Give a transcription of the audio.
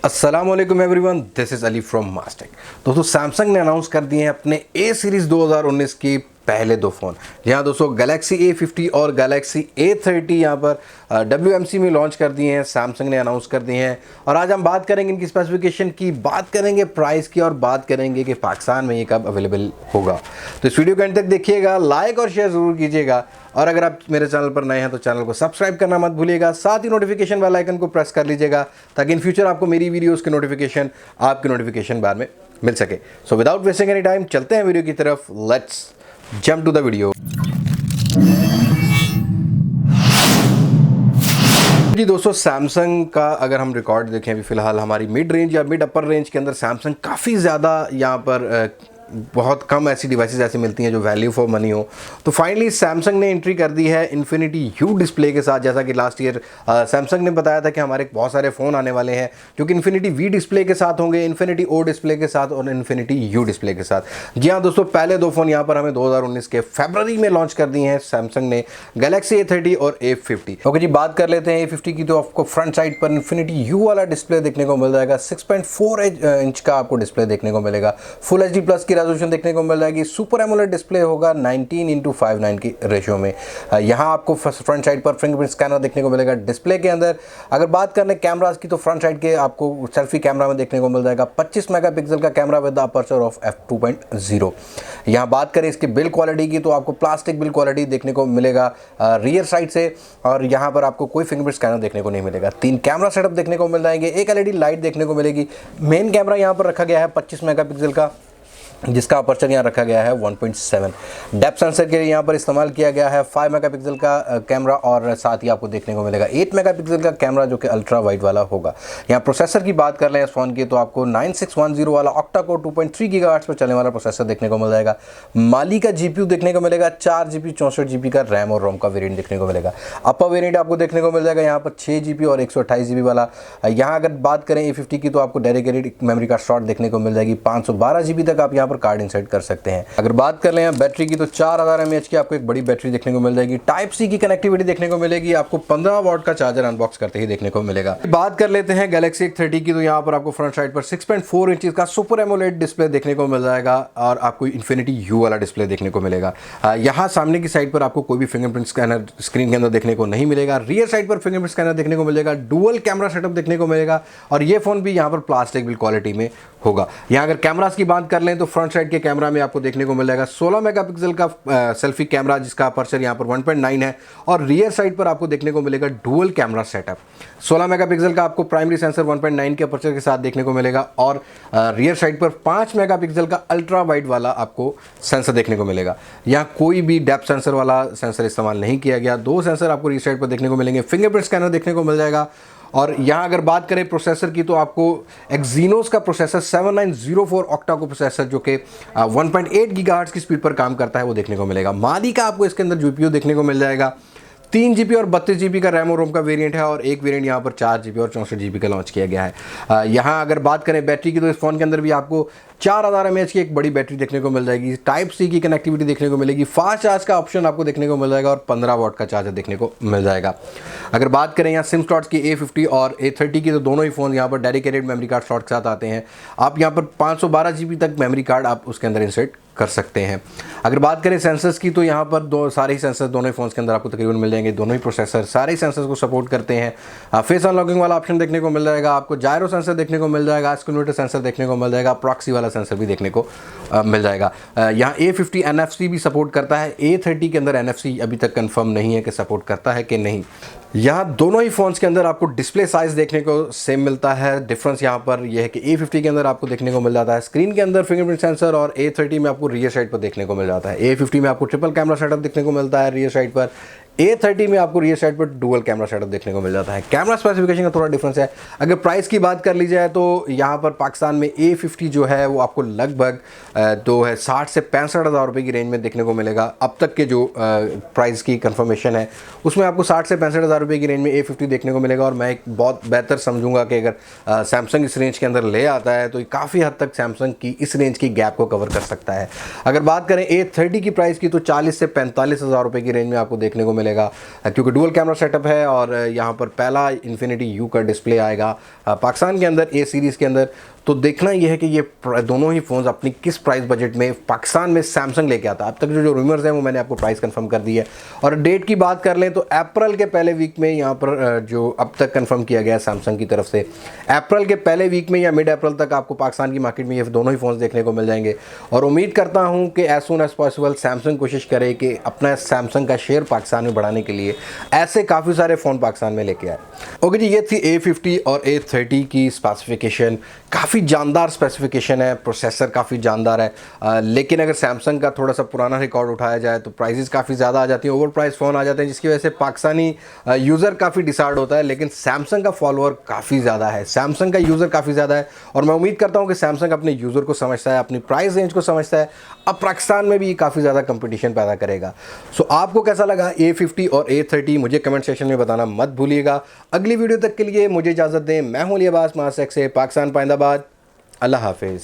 अस्सलामुअलैकुम everyone, this is Ali from Mastek. दोस्तों, Samsung ने अनाउंस कर दिए हैं अपने ए सीरीज़ 2019 की पहले दो फ़ोन। यहाँ दोस्तों गैलेक्सी A50 और गैलेक्सी A30 यहाँ पर WMC में लॉन्च कर दिए हैं, सैमसंग ने अनाउंस कर दिए हैं। और आज हम बात करेंगे इनकी स्पेसिफिकेशन की, बात करेंगे प्राइस की और बात करेंगे कि पाकिस्तान में ये कब अवेलेबल होगा। तो इस वीडियो को अंत तक देखिएगा, लाइक और शेयर ज़रूर कीजिएगा। और अगर आप मेरे चैनल पर नए हैं तो चैनल को सब्सक्राइब करना मत भूलिएगा, साथ ही नोटिफिकेशन वाला आइकन को प्रेस कर लीजिएगा ताकि इन फ्यूचर आपको मेरी वीडियोस के नोटिफिकेशन आपके नोटिफिकेशन बार में मिल सके। So without wasting any time चलते हैं वीडियो की तरफ। Let's jump to the video. जी दोस्तों, सैमसंग का अगर हम रिकॉर्ड देखें अभी फ़िलहाल हमारी मिड रेंज या मिड अपर रेंज के अंदर सैमसंग काफ़ी ज़्यादा यहाँ पर बहुत कम ऐसी डिवाइसेस ऐसी मिलती हैं जो वैल्यू फॉर मनी हो। तो फाइनली सैमसंग ने एंट्री कर दी है इन्फिनिटी यू डिस्प्ले के साथ। जैसा कि लास्ट ईयर सैमसंग ने बताया था कि हमारे बहुत सारे फ़ोन आने वाले हैं जो कि इन्फिनिटी वी डिस्प्ले के साथ होंगे, इन्फिनिटी ओ डिस्प्ले के साथ और इन्फिनिटी यू डिस्प्ले के साथ। जी हाँ दोस्तों, पहले दो फ़ोन यहाँ पर हमें 2019 के फरवरी में लॉन्च कर दिए हैं सैमसंग ने, गैलेक्सी A30 और A50। ओके जी, बात कर लेते हैं A50 की। तो आपको फ्रंट साइड पर इन्फिनिटी यू वाला डिस्प्ले देखने को मिल जाएगा, 6.4 इंच का आपको डिस्प्ले देखने को मिलेगा, फुल HD प्लस की रेजोल्यूशन देखने को जाएगी, सुपर एमोलेड डिस्प्ले होगा 19:5:9 की रेशियो में। यहां आपको फ्रंट साइड पर फिंगरप्रिंट स्कैनर देखने को मिलेगा डिस्प्ले के अंदर। अगर बात करें कैमरास की तो फ्रंट साइड के आपको सेल्फी कैमरा में देखने को मिल जाएगा 25 मेगापिक्सल का camera with aperture of f2.0। यहां बात करें इसकी बिल्ड क्वालिटी की तो आपको प्लास्टिक बिल्ड क्वालिटी देखने को मिलेगा रियर साइड से, और यहां पर आपको कोई फिंगरप्रिंट स्कैनर देखने को नहीं मिलेगा। 3 कैमरा सेटअप देखने को मिल जाएंगे, एक LED लाइट देखने को मिलेगी। मेन कैमरा यहां पर रखा गया है 25 मेगापिक्सल का, जिसका अपर्चर यहाँ रखा गया है 1.7। डेप्थ सेंसर के लिए यहाँ पर इस्तेमाल किया गया है 5 मेगापिक्सल का कैमरा, और साथ ही आपको देखने को मिलेगा 8 मेगापिक्सल का कैमरा जो कि अल्ट्रा वाइड वाला होगा। यहाँ प्रोसेसर की बात कर लें इस फोन की तो आपको 9610 वाला ऑक्टा कोर 2.3 गीगाहर्ट्ज़ पर चलने वाला प्रोसेसर देखने को मिल जाएगा। माली का GPU देखने को मिलेगा, 4GB 64GB का रैम और रोम का वेरिएंट देखने को मिलेगा। अपर वेरिएंट आपको देखने को मिल जाएगा यहाँ पर 6GB और 128GB वाला। यहाँ अगर बात करें A50 की तो आपको डेडिकेटेड मेमोरी कार्ड स्लॉट देखने को मिल जाएगी, 512GB तक आप यहाँ पर कार्ड इंसर्ट कर सकते हैं। अगर बात कर लें बैटरी की तो 4000 mAh की आपको एक बड़ी बैटरी देखने को मिल जाएगी। टाइप सी की कनेक्टिविटी देखने को मिलेगी, आपको 15 वाट का चार्जर अनबॉक्स करते ही देखने को मिलेगा। बात कर लेते हैं गैलेक्सी A30 की तो यहाँ पर आपको फ्रंट साइड पर 6.4 इंच का सुपर एमोलेड डिस्प्ले देखने को मिल जाएगा और आपको इन्फिनिटी यू वाला डिस्प्ले देखने को मिलेगा। यहाँ सामने की साइड पर आपको कोई भी फिंगरप्रिंट स्कैनर स्क्रीन के अंदर देखने को नहीं मिलेगा। रियर साइड पर फिंगरप्रिंट स्कैनर देखने को मिलेगा, डुअल कैमरा सेटअप देखने को मिलेगा, और ये फोन भी यहाँ पर प्लास्टिक बिल्ड क्वालिटी में होगा। यहाँ अगर कैमरास की बात कर लें तो फ्रंट साइड के कैमरा में आपको देखने को मिल जाएगा 16 मेगापिक्सल का सेल्फी कैमरा, जिसका अपर्चर यहाँ पर 1.9 है, और रियर साइड पर आपको देखने को मिलेगा डुअल कैमरा सेटअप। 16 मेगापिक्सल का आपको प्राइमरी सेंसर 1.9 के अपर्चर के साथ देखने को मिलेगा, और रियर साइड पर 5 मेगापिक्सल का अल्ट्रा वाइड वाला आपको सेंसर देखने को मिलेगा। यहाँ कोई भी डेप्थ सेंसर वाला सेंसर इस्तेमाल नहीं किया गया। 2 सेंसर आपको रियर साइड पर देखने को मिलेंगे, फिंगरप्रिंट स्कैनर देखने को मिल जाएगा। और यहाँ अगर बात करें प्रोसेसर की तो आपको एक्जीनोस का प्रोसेसर 7904 ऑक्टा को प्रोसेसर जो कि 1.8 गीगाहर्ट्ज़ की स्पीड पर काम करता है वो देखने को मिलेगा। माली का आपको इसके अंदर GPU देखने को मिल जाएगा। 3GB और 32GB का रैम और रोम का वेरिएंट है, और एक वेरिएंट यहाँ पर 4GB और 64GB का लॉन्च किया गया है। यहाँ अगर बात करें बैटरी की तो इस फ़ोन के अंदर भी आपको 4000 mAh की एक बड़ी बैटरी देखने को मिल जाएगी। टाइप सी की कनेक्टिविटी देखने को मिलेगी, फास्ट चार्ज का ऑप्शन आपको देखने को मिल जाएगा, और 15 वाट का चार्जर देखने को मिल जाएगा। अगर बात करें यहाँ सिम स्लॉट्स की A50 और A30 की तो दोनों ही फ़ोन यहाँ पर डेडिकेटेड मेमोरी कार्ड स्लॉट के साथ आते हैं। आप यहाँ पर 512GB तक मेमोरी कार्ड आप उसके अंदर इंसर्ट कर सकते हैं। अगर बात करें सेंसर्स की तो यहाँ पर सारे ही सेंसर्स दोनों ही फ़ोन्स के अंदर आपको तकरीबन मिल जाएंगे। दोनों ही प्रोसेसर सारे ही सेंसर्स को सपोर्ट करते हैं। फेस अनलॉकिंग वाला ऑप्शन देखने को मिल जाएगा, आपको जायरो सेंसर देखने को मिल जाएगा, एस्कुलेटर सेंसर देखने को मिल जाएगा, प्रॉक्सी वाला सेंसर भी देखने को मिल जाएगा। यहाँ A50 NFC भी सपोर्ट करता है। A30 के अंदर NFC अभी तक कंफर्म नहीं है कि सपोर्ट करता है कि नहीं। यहाँ दोनों ही फ़ोन्स के अंदर आपको डिस्प्ले साइज़ देखने को सेम मिलता है। डिफरेंस यहाँ पर यह है कि A50 के अंदर आपको देखने को मिल जाता है स्क्रीन के अंदर फिंगरप्रिंट सेंसर, और A30 में आपको रियर साइड पर देखने को मिल जाता है। A50 में आपको ट्रिपल कैमरा सेटअप देखने को मिलता है रियर साइड पर, A30 में आपको रियर साइड पर डुअल कैमरा सेटअप देखने को मिल जाता है। कैमरा स्पेसिफिकेशन का थोड़ा डिफरेंस है। अगर प्राइस की बात कर ली जाए तो यहाँ पर पाकिस्तान में A50 जो है वो आपको लगभग तो है 60 से 65 हज़ार रुपये की रेंज में देखने को मिलेगा। अब तक के जो प्राइस की कंफर्मेशन है उसमें आपको 60 से 65 हज़ार रुपये की रेंज में A50 देखने को मिलेगा, और मैं एक बहुत बेहतर समझूंगा कि अगर सैमसंग इस रेंज के अंदर ले आता है तो काफ़ी हद तक सैमसंग की इस रेंज की गैप को कवर कर सकता है। अगर बात करें A30 की प्राइस की तो 40 से 45 हज़ार रुपये की रेंज में आपको देखने को मिलेगा। मिलेगा, क्योंकि डुअल कैमरा सेटअप है और यहाँ पर पहला इन्फिनिटी यू का डिस्प्ले आएगा पाकिस्तान के अंदर ए सीरीज़ के अंदर। तो देखना यह है कि ये दोनों ही फ़ोन्स अपनी किस प्राइस बजट में पाकिस्तान में सैमसंग लेके आता है। अब तक जो रूमर्स हैं वो मैंने आपको प्राइस कंफर्म कर दी है। और डेट की बात कर लें तो अप्रैल के पहले वीक में यहाँ पर जो अब तक कंफर्म किया गया है सैमसंग की तरफ से, अप्रैल के पहले वीक में या मिड अप्रैल तक आपको पाकिस्तान की मार्केट में ये दोनों ही फ़ोन्स देखने को मिल जाएंगे। और उम्मीद करता हूँ कि as soon as possible Samsung कोशिश करे कि अपना सैमसंग का शेयर पाकिस्तान में बढ़ाने के लिए ऐसे काफ़ी सारे फ़ोन पाकिस्तान में लेके आए। ओके जी, ये थी A50 और A30 की स्पेसिफिकेशन। काफ़ी जानदार स्पेसिफिकेशन है, प्रोसेसर काफ़ी जानदार है, लेकिन अगर सैमसंग का थोड़ा सा पुराना रिकॉर्ड उठाया जाए तो प्राइसेस काफ़ी ज़्यादा आ जाती हैं, ओवर प्राइस फ़ोन आ जाते हैं, जिसकी वजह से पाकिस्तानी यूज़र काफ़ी डिसार्ड होता है। लेकिन सैमसंग का फॉलोअर काफ़ी ज़्यादा है, सैमसंग का यूज़र काफ़ी ज़्यादा है और मैं उम्मीद करता हूँ कि सैमसंग अपने यूज़र को समझता है, अपनी प्राइस रेंज को समझता है। अब पाकिस्तान में भी काफ़ी ज़्यादा कंपटीशन पैदा करेगा। सो आपको कैसा लगा A50 और A30 मुझे कमेंट सेक्शन में बताना मत भूलिएगा। अगली वीडियो तक के लिए मुझे इजाज़त दें। मैं हूं लिबास मास्टेक से पाकिस्तान पाइंदाबाद। अल्लाह हाफिज़।